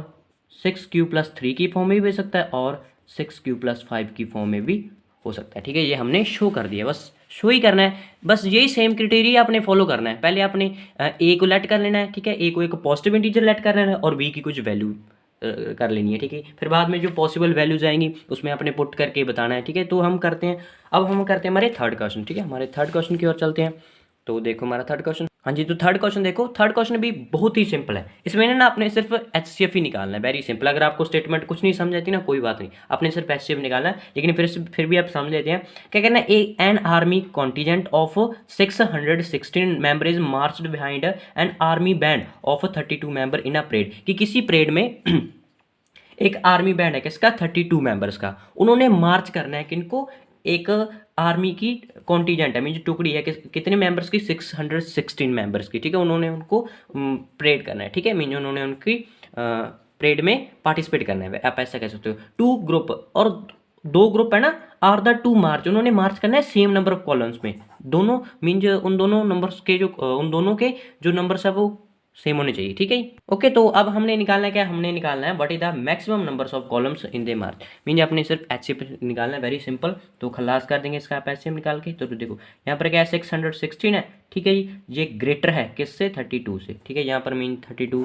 6q+3 की फॉर्म में भी हो सकता है, और 6q+5 की फॉर्म में भी हो सकता है, ठीक है। ये हमने शो कर दिया, बस शो ही करना है, बस यही सेम क्राइटेरिया आपने फॉलो करना है। पहले आपने ए को लेट कर लेना है, ठीक है, ए को एक पॉजिटिव इंटीजर लेट कर लेना है और बी की कुछ वैल्यू कर लेनी है, ठीक है। फिर बाद में जो पॉसिबल वैल्यूज आएंगी उसमें आपने पुट करके बताना है, ठीक है। तो हम करते हैं, अब हम करते हैं हमारे थर्ड क्वेश्चन, ठीक है। हमारे थर्ड क्वेश्चन की ओर चलते हैं। तो देखो हमारा थर्ड क्वेश्चन, हाँ जी, तो थर्ड क्वेश्चन देखो, थर्ड क्वेश्चन भी बहुत ही सिंपल है। इसमें ना आपने सिर्फ HCF ही निकालना है, वेरी सिंपल। अगर आपको स्टेटमेंट कुछ नहीं समझ आती ना, कोई बात नहीं, आपने सिर्फ HCF निकालना है। लेकिन फिर भी आप समझ लेते हैं क्या करना है। An army contingent of 616 member is marched behind an army band of 32 member in a parade, कि किसी परेड में एक आर्मी बैंड है किसका, 32 मेंबर्स का, उन्होंने मार्च करना है किनको, एक आर्मी की कॉन्टीजेंट है, मीन टुकड़ी है, कितने मेंबर्स की, 616 मेंबर्स की, ठीक है। उन्होंने उनको परेड करना है, ठीक है, मीन उन्होंने उनकी परेड में पार्टिसिपेट करना है, आप ऐसा कह सकते हो। टू ग्रुप, और दो ग्रुप है ना, आर द टू मार्च, उन्होंने मार्च करना है सेम नंबर ऑफ कॉलम्स में, दोनों मीन उन दोनों नंबर्स के जो उन दोनों के जो नंबर्स है वो सेम होने चाहिए, ठीक है। ओके, तो अब हमने निकालना है क्या, हमने निकालना है what is the maximum numbers of columns in the March, mean आपने सिर्फ HCF निकालना है, वेरी सिंपल। तो खलास कर देंगे इसका आप HCF निकाल के। तो देखो यहाँ पर क्या है, 616 है, ठीक है जी, ये ग्रेटर है किससे, 32 से, ठीक है। यहाँ पर मीन 32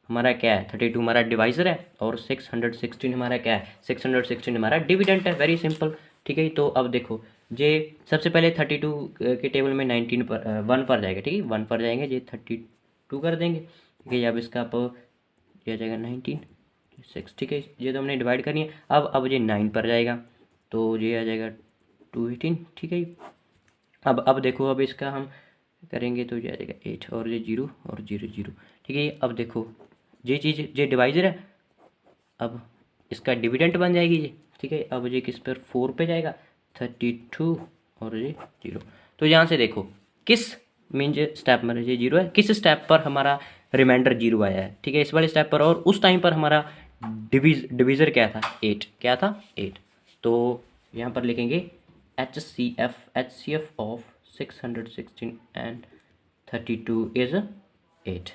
हमारा क्या है, 32 हमारा डिवाइजर है, और 616 हमारा क्या है, 616 हमारा डिविडेंट है, वेरी सिंपल, ठीक है। तो अब देखो ये सबसे पहले 32 के टेबल में 19 पर 1 पर जाएगा, ठीक है, 1 पर जाएंगे, ये 32 कर देंगे, ठीक है। अब इसका आप ये आ जाएगा 19 6, ठीक है, ये तो हमने डिवाइड करनी है। अब ये 9 पर जाएगा, तो ये आ जाएगा 218, ठीक है। अब देखो, अब इसका हम करेंगे तो ये आ जाएगा 8, और ये 0 और 0 0, ठीक है। अब देखो ये चीज़, ये डिवाइजर है, अब इसका डिविडेंट बन जाएगी ये, ठीक है। अब ये किस पर, 4 पे जाएगा, 32 और ये 0। तो यहाँ से देखो किस मीन जो स्टेप में ये 0 है, किस स्टेप पर हमारा रिमाइंडर 0 आया है, ठीक है, इस वाले स्टेप पर, और उस टाइम पर हमारा डिविज़र क्या था, 8, क्या था, 8। तो यहाँ पर लिखेंगे HCF ऑफ 616 एंड 32 इज 8,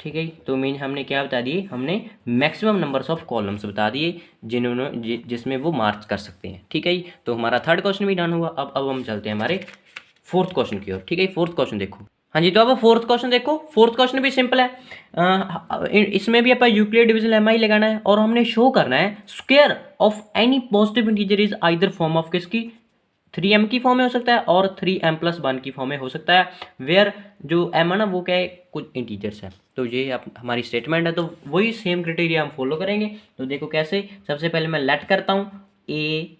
ठीक है। तो मीन हमने क्या बता दिए, हमने मैक्सिमम नंबर्स ऑफ कॉलम्स बता दिए जिन्होंने जिसमें वो मार्च कर सकते हैं, ठीक है। तो हमारा थर्ड क्वेश्चन भी डन हुआ। अब हम चलते हैं हमारे फोर्थ क्वेश्चन की ओर, ठीक है। फोर्थ क्वेश्चन देखो, हाँ जी, तो अब फोर्थ क्वेश्चन देखो, फोर्थ क्वेश्चन भी सिंपल है। इसमें भी अपन यूक्लिड डिवीजन लेमा ही लगाना है, और हमने शो करना है square of any positive integer is either form of किसकी, 3m की फॉर्म में हो सकता है, और 3m+1 की फॉर्म में हो सकता है, वेयर जो m है ना वो क्या है, कुछ इंटीजर्स है। तो ये हमारी स्टेटमेंट है, तो वही सेम क्राइटेरिया हम फॉलो करेंगे। तो देखो कैसे, सबसे पहले मैं लेट करता हूँ A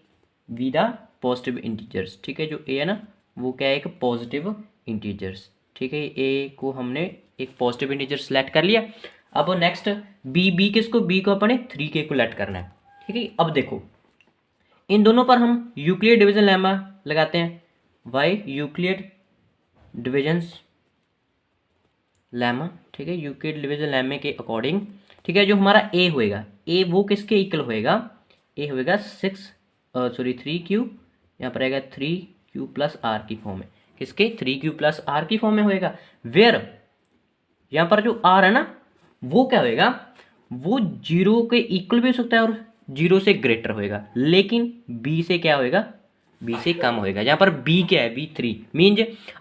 V the positive integers, ठीक है। जो ए है ना वो क्या है, एक पॉजिटिव इंटीजर्स, ठीक है। ए को हमने एक पॉजिटिव इंटीजर सेलेक्ट कर लिया। अब नेक्स्ट बी किसको, बी को अपने 3k को लेट करना है, ठीक है। अब देखो इन दोनों पर हम यूक्लिड डिवीजन लेमा लगाते हैं, वाई यूक्लिड डिविजन्स लेमा, ठीक है, यूक्लिड डिवीजन लेमे के अकॉर्डिंग, ठीक है। जो हमारा ए होएगा, ए वो किसके इक्वल होएगा, ए होएगा 3q, यहाँ पर आएगा 3q+r की फॉर्म में, किसके, 3q+r की फॉर्म में होएगा, वेयर यहाँ पर जो r है ना वो क्या होएगा, वो 0 के इक्वल भी हो सकता है और 0 से ग्रेटर होएगा, लेकिन b से क्या होएगा, b से कम होएगा। यहाँ पर b क्या है, b 3, मीन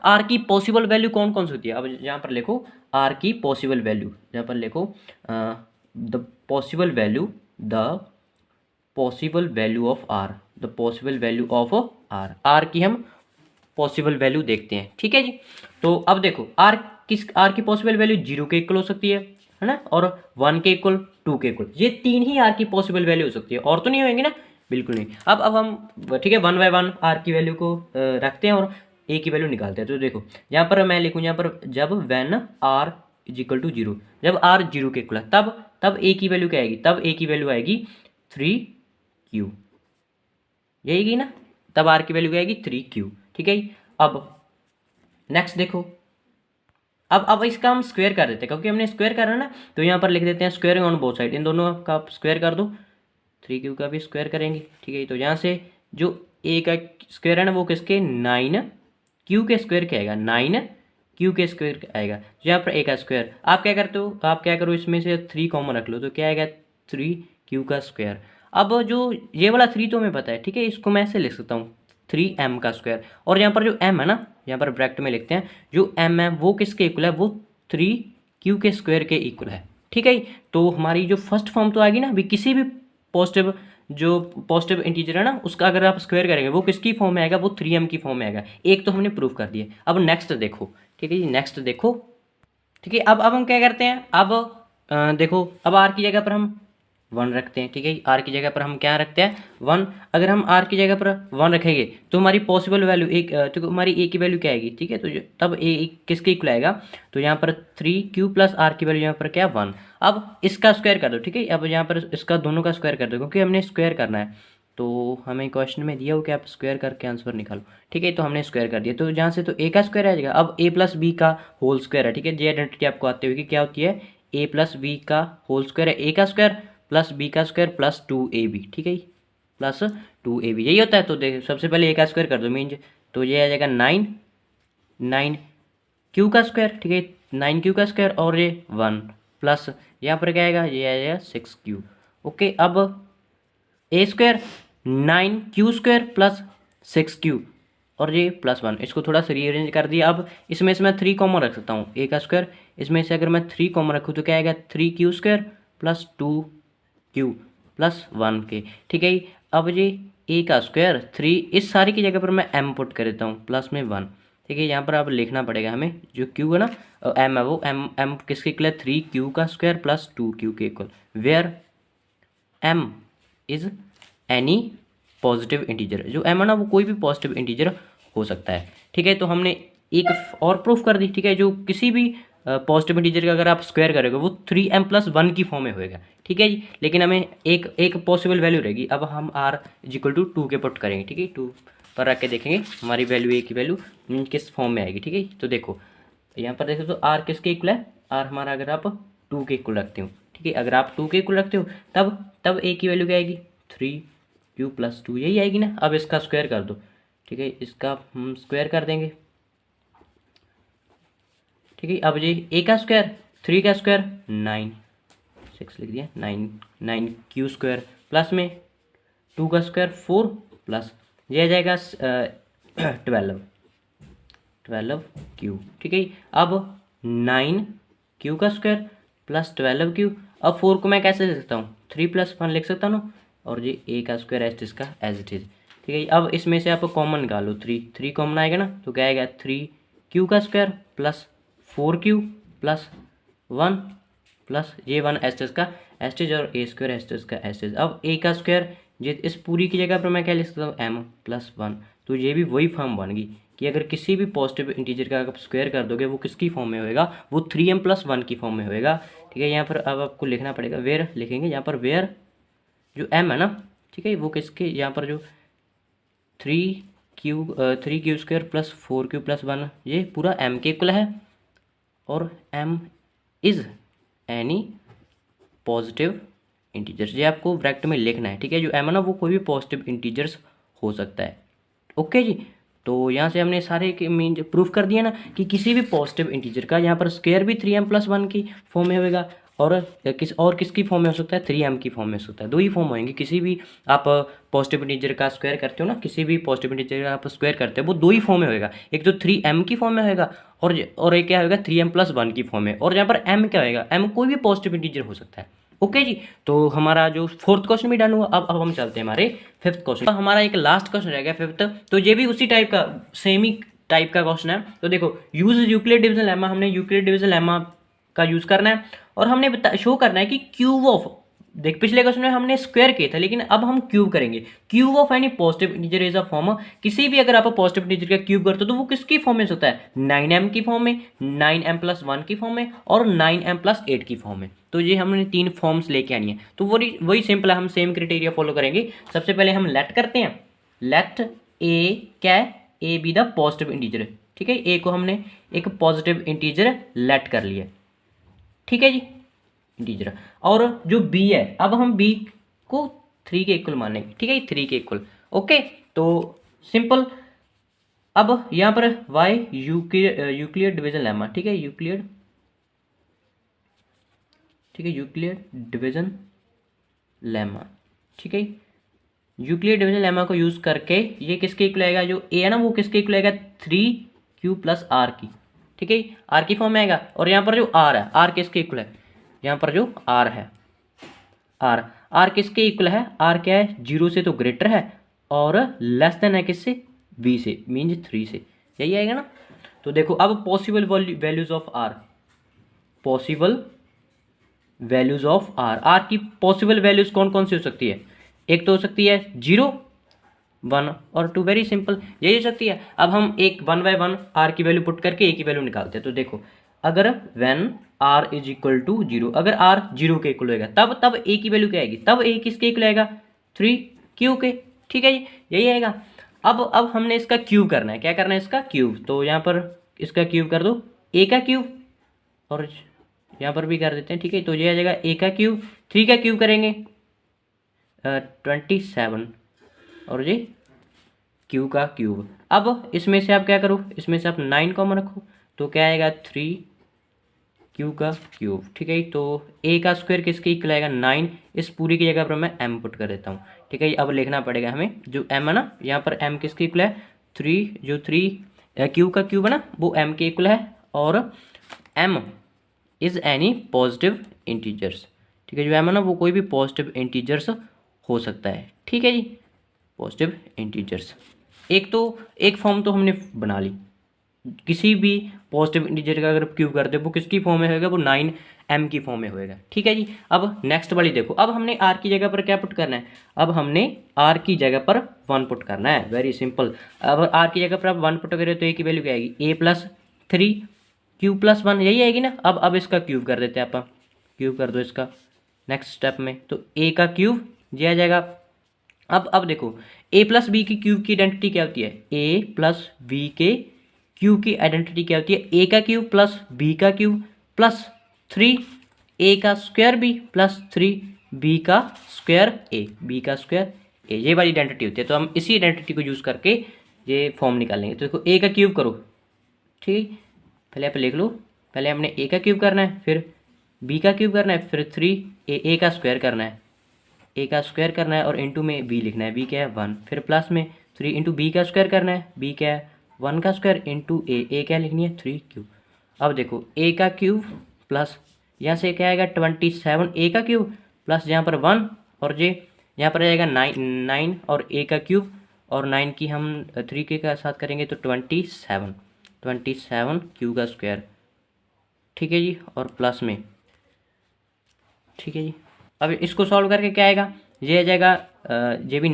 r की पॉसिबल वैल्यू कौन कौन सी होती है। अब यहाँ पर लिखो r की पॉसिबल वैल्यू, यहाँ पर लिखो the possible value of r, the possible value of r की हम पॉसिबल वैल्यू देखते हैं, ठीक है जी। तो अब देखो r की पॉसिबल वैल्यू 0 के इक्वल हो सकती है ना, और 1 के इक्वल, 2 के इक्वल, ये 3 ही r की पॉसिबल वैल्यू हो सकती है, और तो नहीं होंगे ना, बिल्कुल नहीं। अब हम ठीक है 1 बाय 1 r की वैल्यू को रखते हैं और a की वैल्यू निकालते हैं। तो देखो यहाँ पर मैं लिखूँ, यहाँ पर जब when r is equal to 0, जब r 0 के इक्वल है तब a की वैल्यू क्या आएगी, तब a की वैल्यू आएगी 3q, यही ना, तब r की वैल्यू क्या आएगी 3q। ठीक है, अब नेक्स्ट देखो, अब इसका हम स्क्वायर कर देते हैं, क्योंकि हमने स्क्वायर करना है ना, तो यहाँ पर लिख देते हैं स्क्वायरिंग ऑन बोथ साइड, इन दोनों का स्क्वायर कर दो, 3q का भी स्क्वायर करेंगे। ठीक है, तो यहाँ से जो a का स्क्वायर है ना वो किसके 9q के स्क्वायर क्या आएगा, 9q के स्क्वायर आएगा। तो यहाँ पर a का स्क्वायर आप क्या करते हो, आप क्या करो इसमें से 3 कॉमन रख लो, तो क्या आएगा 3q का स्क्वायर। अब जो ये वाला 3 तो हमें पता है, ठीक है, इसको मैं ऐसे लिख सकता हूँ 3m का स्क्वायर, और यहाँ पर जो m है ना, यहाँ पर ब्रैकेट में लिखते हैं जो m है वो किसके इक्वल है, वो 3q के स्क्वायर के इक्वल है। ठीक है, तो हमारी जो फर्स्ट फॉर्म तो आएगी ना, अभी किसी भी पॉजिटिव जो पॉजिटिव इंटीजर है ना उसका अगर आप स्क्वायर करेंगे वो किसकी फॉर्म में आएगा, वो 3m की फॉर्म में आएगा। एक तो हमने प्रूव कर दिया, अब नेक्स्ट देखो। ठीक है जी, नेक्स्ट देखो। ठीक है, अब हम क्या करते हैं, अब देखो, अब r की जगह पर हम 1 रखते हैं। ठीक है, r की जगह पर हम क्या रखते हैं 1, अगर हम r की जगह पर 1 रखेंगे तो हमारी पॉसिबल वैल्यू एक, तो हमारी a की वैल्यू क्या आएगी। ठीक है, तो तब a किसके इक्वल आएगा, तो यहाँ पर 3q प्लस r की वैल्यू यहाँ पर क्या 1। अब इसका स्क्वायर कर दो। ठीक है, अब यहाँ पर इसका दोनों का स्क्वायर कर दो, क्योंकि हमने स्क्वायर करना है, तो हमें क्वेश्चन में दिया हो कि आप स्क्वायर करके आंसर निकालो। ठीक है, तो हमने स्क्वायर कर दिया, तो जहाँ से तो a का स्क्वायर आ जाएगा। अब a प्लस बी का होल स्क्वायर है। ठीक है, ये आइडेंटिटी आपको आती होगी, क्या होती है, a प्लस बी का होल स्क्वायर है a का स्क्वायर प्लस बी का स्क्वायर प्लस 2ab। ठीक है, प्लस 2ab यही होता है। तो देखो सबसे पहले a का स्क्वायर कर दो, मीन्स तो ये आ जाएगा 9q का स्क्वायर। ठीक है, 9q का स्क्वायर और ये 1 प्लस यहाँ पर क्या आएगा, ये आएगा 6q। ओके, अब a square 9q square plus 6q और ये प्लस 1, इसको थोड़ा सा रीअरेंज कर दिया। अब इसमें से मैं 3 कॉमन रख सकता हूँ, a का स्क्वायर इसमें से अगर मैं 3 कॉमन रखूँ तो क्या आएगा 3q square plus 2q plus 1 के। ठीक है, अब ये a का स्क्वायर 3, इस सारी की जगह पर मैं m पुट कर देता हूँ प्लस में 1। ठीक है, यहाँ पर अब लिखना पड़ेगा हमें, जो q है ना m है वो m किसके इक्वल है 3q का स्क्वायर प्लस 2q के equal, where m is any positive integer. जो m है ना वो कोई भी पॉजिटिव इंटीजर हो सकता है। ठीक है, तो हमने एक और प्रूफ कर दी। ठीक है, जो किसी भी पॉजिटिव इंटीजर का अगर आप स्क्वायर करोगे वो 3m प्लस 1 की फॉर्म में होएगा। ठीक है जी, लेकिन हमें एक पॉसिबल वैल्यू रहेगी। अब हम r इज इक्वल टू 2 के पुट करेंगे। ठीक है, 2 पर रख के देखेंगे हमारी वैल्यू a की वैल्यू किस फॉर्म में आएगी। ठीक है, तो देखो यहाँ पर देखो तो r किसके इक्वल है, r हमारा अगर आप 2 के इक्वल रखते हो। ठीक है, अगर आप 2 के इक्वल रखते हो तब a की वैल्यू क्या आएगी 3q प्लस 2, यही आएगी ना। अब इसका स्क्वायर कर दो। ठीक है, इसका हम स्क्वायर कर देंगे। ठीक है, अब ये a का स्क्वायर 3 का स्क्वायर 9, 6 लिख दिया, 9q स्क्वायर प्लस में 2 का स्क्वायर 4 प्लस ये आ जाएगा 12q। ठीक है, अब 9q का स्क्वायर प्लस 12q। अब 4 को मैं कैसे लिख सकता हूँ 3 प्लस 1 लिख सकता हूँ ना, और ये a का स्क्वायर एज इसका एज इट इज। ठीक है, अब इसमें से आप कॉमन निकालो, 3 कॉमन आएगा ना, तो क्या आएगा 3q का square plus 4q plus 1 plus ये 1 एस्टेज का एस्टेज और a स्क्वायर एस्टेज का एस्टेज। अब a का स्क्वायर ये इस पूरी की जगह पर मैं क्या लिख सकता हूँ m प्लस 1, तो ये भी वही फॉर्म बन गई कि अगर किसी भी पॉजिटिव इंटीजर का आप स्क्वायर कर दोगे वो किसकी फॉर्म में होएगा, वो 3m प्लस 1 की फॉर्म में होएगा। ठीक है, यहाँ पर अब आपको लिखना पड़ेगा, वेयर लिखेंगे यहाँ पर, वेयर जो m है ना, ठीक है, वो किसके यहाँ पर जो 3q square plus 4q plus 1 ये पूरा m के इक्वल है, और m is any positive integers, ये आपको ब्रैकेट में लिखना है। ठीक है, जो m है ना वो कोई भी पॉजिटिव इंटीजर्स हो सकता है। ओके जी, तो यहाँ से हमने सारे के मीन प्रूफ कर दिया ना कि किसी भी पॉजिटिव इंटीजर का यहाँ पर स्क्वायर भी 3m प्लस 1 की फॉर्म में होएगा, और किसकी फॉर्म में हो सकता है 3m की फॉर्म में हो सकता है। दो ही फॉर्म होंगे, किसी भी आप पॉजिटिव इंटीजर का स्क्वायर करते हो ना, किसी भी पॉजिटिव इंटीजर का आप स्क्वायर करते हो वो दो ही फॉर्म में होएगा, एक तो 3m की फॉर्म में होएगा और एक क्या होगा 3m प्लस 1 की फॉर्म में, और यहाँ पर m क्या होएगा, m कोई भी पॉजिटिव इंटीजर हो सकता है। ओके जी, तो हमारा जो फोर्थ क्वेश्चन भी डन हुआ। अब हम चलते हैं हमारे फिफ्थ क्वेश्चन। हमारा एक लास्ट क्वेश्चन रह गया फिफ्थ, तो ये भी उसी टाइप का सेम ही टाइप का क्वेश्चन है। तो देखो, यूज यूक्लिड डिवीजन लेमा, हमने यूक्लिड डिवीजन लेमा का यूज करना है और हमने शो करना है कि क्यूब ऑफ देख पिछले क्वेश्चन में हमने स्क्वायर किया था, लेकिन अब हम क्यूब करेंगे। Cube of any positive integer is a form, किसी भी अगर आप पॉजिटिव इंटीजर का क्यूब करते हो तो वो किसकी फॉर्म में होता है, 9m की फॉर्म में, 9m+1 की फॉर्म में और 9m+8 की फॉर्म में। तो ये हमने 3 फॉर्म्स लेके आनी है। तो वही सिंपल है, हम सेम क्राइटेरिया फॉलो करेंगे। सबसे पहले हम लेट करते हैं, लेट ए क्या है, A be the positive integer. ठीक है, ए को हमने एक पॉजिटिव इंटीजर लेट कर लिया। ठीक है जी, इंटीजर। और जो बी है, अब हम बी को 3 के इक्वल मानेंगे। ठीक है, 3 के इक्वल। ओके, तो सिंपल। अब यहाँ पर वाई यूक्लिड डिवीजन लेमा। ठीक है, यूक्लिड डिवीजन लेमा। ठीक है, यूक्लिड डिवीजन लेमा को यूज करके ये किसके इक्वल आएगा, जो ए है ना वो किसके इक्वल आएगा, 3q + r की। ठीक है, आर की फॉर्म में आएगा। और यहाँ पर जो आर है, आर किसके इक्वल है, यहाँ पर जो आर है, आर किसके इक्वल है, आर क्या है, 0 से तो ग्रेटर है और लेस देन है किससे, बी से, मीन्स 3 से। यही आएगा ना। तो देखो अब possible values of r, possible values of r, r की पॉसिबल वैल्यूज कौन कौन सी हो सकती है, एक तो हो सकती है 0, 1 और 2। वेरी सिंपल, यही हो सकती है। अब हम एक 1 बाय 1 आर की वैल्यू पुट करके ए की वैल्यू निकालते हैं। तो देखो अगर when r is equal to 0, अगर आर 0 के इक्वल होगा तब ए की वैल्यू क्या आएगी, तब ए किसके इक्वल आएगा, 3q के। ठीक है जी, यही आएगा। अब हमने इसका क्यूब करना है, क्या करना है, इसका क्यूब। तो यहाँ पर इसका क्यूब कर दो, ए का क्यूब, और यहाँ पर भी कर देते हैं। ठीक है, तो ये आ जाएगा ए का क्यूब, 3 का क्यूब करेंगे 27 और ये क्यू का क्यूब। अब इसमें से आप क्या करो, इसमें से आप 9 कॉमन रखो, तो क्या आएगा, 3q का क्यूब। ठीक है, तो a का स्क्वायर किसके इक्वल आएगा, 9। इस पूरी की जगह पर मैं m पुट कर देता हूँ। ठीक है, अब लिखना पड़ेगा हमें, जो m है ना, यहाँ पर m किसके इक्वल है, 3, जो 3 q का क्यूब है ना वो m के इक्वल है, और m is any positive integers. ठीक है, जो m है ना वो कोई भी पॉजिटिव इंटीजर्स हो सकता है। ठीक है जी, पॉजिटिव इंटीजर्स। एक फॉर्म तो हमने बना ली, किसी भी पॉजिटिव इंटीजर का अगर क्यूब करते हो वो किसकी फॉर्म में होएगा, वो 9m की फॉर्म में होएगा। ठीक है जी, अब नेक्स्ट वाली देखो, अब हमने r की जगह पर क्या पुट करना है, अब हमने r की जगह पर 1 पुट करना है। Very simple. अब r की जगह पर आप 1 पुट करें तो a की वैल्यू क्या आएगी, a+3q+1, यही आएगी ना। अब इसका क्यूब कर देते हैं, आप क्यूब कर दो इसका नेक्स्ट स्टेप में, तो a का क्यूब ये आ जाएगा। अब देखो a+b की क्यूब की आइडेंटिटी क्या होती है, a+b के क्यूब की आइडेंटिटी क्या होती है, a का क्यूब प्लस b का क्यूब प्लस 3a का स्क्वायर b प्लस 3b का स्क्वायर a, ये वाली आइडेंटिटी होती है। तो हम इसी आइडेंटिटी को यूज़ करके ये फॉर्म निकालेंगे। तो देखो a का क्यूब करो। ठीक, पहले आप लिख लो, पहले हमने a का क्यूब करना है, फिर b का क्यूब करना है, फिर 3a का स्क्वायर करना है, a का स्क्वायर करना है और इंटू में b लिखना है, b क्या है 1, फिर प्लस में 3 इंटू b का स्क्वायर करना है, b क्या है 1 का स्क्वायर इंटू a क्या लिखनी है 3q। अब देखो a का क्यूब प्लस यहाँ से क्या आएगा 27, a का क्यूब प्लस यहाँ पर 1 और जे यहाँ पर आएगा 9 और a का क्यूब, और 9 की हम 3 के का साथ करेंगे तो 27 q का स्क्वायर। ठीक है जी, और प्लस में। ठीक है जी, अब इसको सॉल्व करके क्या आएगा, ये आ जाएगा ये भी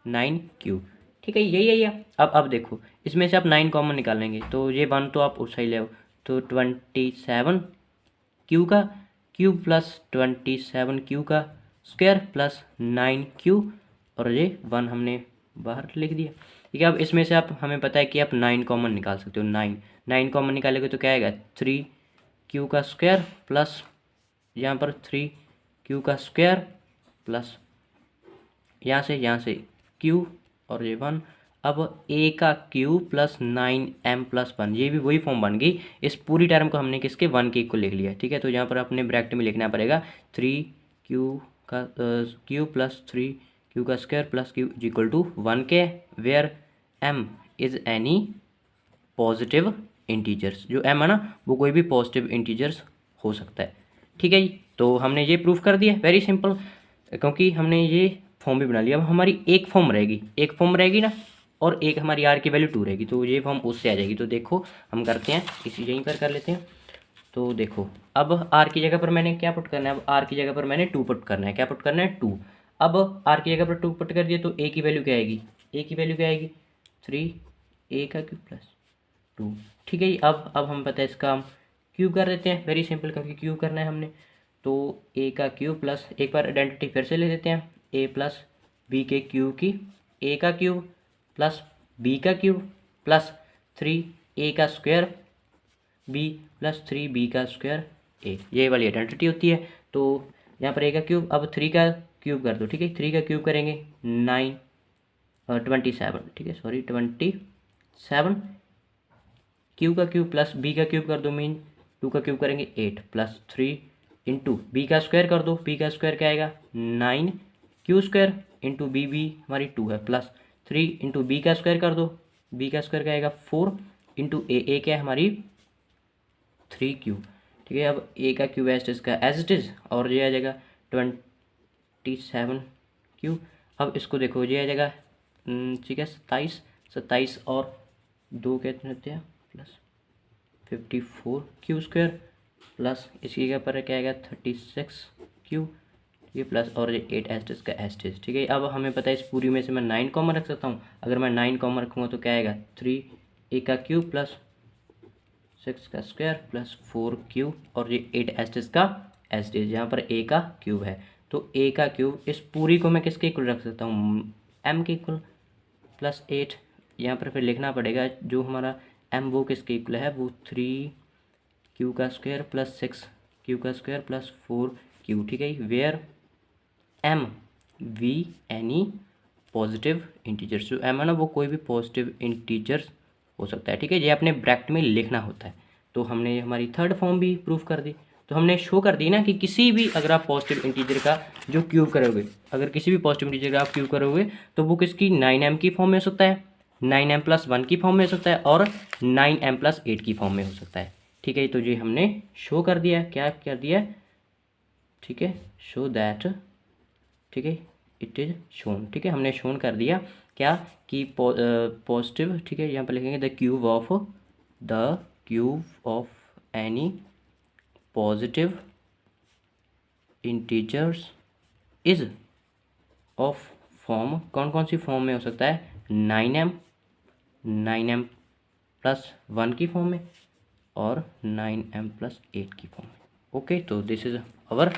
9q। ठीक है, यही है। अब देखो इसमें से आप 9 कॉमन निकालेंगे, तो ये 1 तो आप उस ही ले आओ, तो 27q का क्यूब प्लस 27q का स्क्वायर प्लस 9q, और ये 1 हमने बाहर लिख दिया। ठीक है, अब इसमें से आप, हमें पता है कि आप 9 कॉमन निकाल सकते हो, 9 कॉमन निकालोगे तो क्या आएगा 3q का स्क्वायर प्लस यहाँ पर 3q का स्क्वायर प्लस यहाँ से q और ये 1। अब a का क्यूब प्लस 9m+1, ये भी वही फॉर्म बन गई। इस पूरी टर्म को हमने किसके 1 के इक्वल लिख लिया। ठीक है, तो यहाँ पर अपने ब्रैकेट में लिखना पड़ेगा 3q का क्यूब प्लस 3q का square plus q equal to 1 के, where m is any positive integers. जो m है ना वो कोई भी पॉजिटिव इंटीजर्स हो सकता है। ठीक है जी, तो हमने ये प्रूफ कर दिया। वेरी सिंपल, क्योंकि हमने ये फॉर्म भी बना लिया। अब हमारी एक फॉर्म रहेगी ना, और एक हमारी r की वैल्यू 2 रहेगी, तो ये फॉर्म उससे आ जाएगी। तो देखो हम करते हैं, इसी यहीं पर कर लेते हैं। तो देखो अब आर की जगह पर मैंने क्या पुट करना है, अब आर की जगह पर मैंने 2 पुट करना है, क्या पुट करना है 2। अब आर की जगह पर 2 पुट कर दिया तो ए की वैल्यू क्या आएगी, ए की वैल्यू क्या आएगी 3 ए का क्यूब प्लस 2। ठीक है जी, अब हम पता है इसका हम क्यूब कर देते हैं, वेरी सिंपल, क्योंकि क्यूब करना है हमने। तो ए का क्यूब प्लस, एक बार आइडेंटिटी फिर से ले लेते हैं, ए प्लस बी के क्यूब की ए का क्यूब प्लस बी का क्यूब प्लस 3 ए का स्क्वायर बी प्लस 3 बी का स्क्वायर ए, ये वाली आइडेंटिटी होती है। तो यहाँ पर ए का क्यूब, अब 3 का क्यूब कर दो, ठीक है 3 का क्यूब करेंगे 9 27, ठीक है सॉरी 27, क्यू का क्यूब प्लस बी का क्यूब कर दो, मीन 2 का क्यूब करेंगे 8 प्लस 3 इंटू बी का स्क्वायर कर दो, बी का स्क्वायर क्या आएगा 9 क्यू स्क्वायर इंटू बी हमारी 2 है प्लस 3 इंटू बी का स्क्वायर कर दो, बी का स्क्वायर क्या आएगा 4 इंटू ए क्या है हमारी 3 क्यूब। ठीक है, अब ए का क्यूब एज इट इज़ और ये आ जाएगा 27 क्यूब। अब इसको देखो ये आ जाएगा ठीक है 27 और 2 कितने होते हैं प्लस 54 क्यू स्क्वायर प्लस इसकी जगह पर क्या आएगा 36 क्यू, ये प्लस और ये 8 एस्टिस का एस्टिस। ठीक है, अब हमें पता है इस पूरी में से मैं 9 कॉमन रख सकता हूँ। अगर मैं 9 कॉमन रखूँगा तो क्या आएगा 3 ए का क्यूब प्लस 6 का स्क्वायर प्लस 4 क्यूब और ये 8 एस्टिस का एस्टिस, यहाँ पर ए का क्यूब है। तो ए का क्यूब इस पूरी को मैं किसके इक्वल रख सकता हूँ एम के इक्वल प्लस 8, यहाँ पर फिर लिखना पड़ेगा जो हमारा एम वो किसके इक्वल है, वो 3 क्यू का स्क्वायर प्लस 6 क्यू का स्क्वायर प्लस 4 क्यू। ठीक है, where m be any positive integers, जो एम है ना वो कोई भी पॉजिटिव इंटीजर्स हो सकता है। ठीक है, ये अपने ब्रैकेट में लिखना होता है। तो हमने हमारी थर्ड फॉर्म भी प्रूफ कर दी। तो हमने शो कर दी ना कि किसी भी अगर आप पॉजिटिव इंटीजर का जो क्यूब करोगे, अगर किसी भी पॉजिटिव इंटीजर का आप क्यूब करोगे तो वो किसकी 9m की फॉर्म में हो सकता है, 9m+1 की फॉर्म में हो सकता है और 9m+8 की फॉर्म में हो सकता है। ठीक है, तो ये हमने शो कर दिया, क्या कर दिया, ठीक है, शो दैट, ठीक है इट इज़ शोन। ठीक है, हमने शोन कर दिया क्या कि पॉजिटिव, ठीक है यहाँ पर लिखेंगे the cube of any positive integers is of form, कौन कौन सी फॉर्म में हो सकता है 9m+1 की फॉर्म में और 9m+8 की फॉर्म में। ओके, तो दिस इज आवर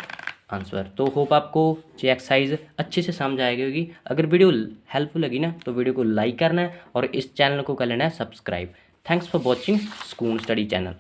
आंसर। तो होप आपको ये एक्सरसाइज अच्छे से समझ आएगी होगी। अगर वीडियो हेल्पफुल लगी ना तो वीडियो को लाइक करना है और इस चैनल को कर लेना है subscribe. Thanks for watching school study channel.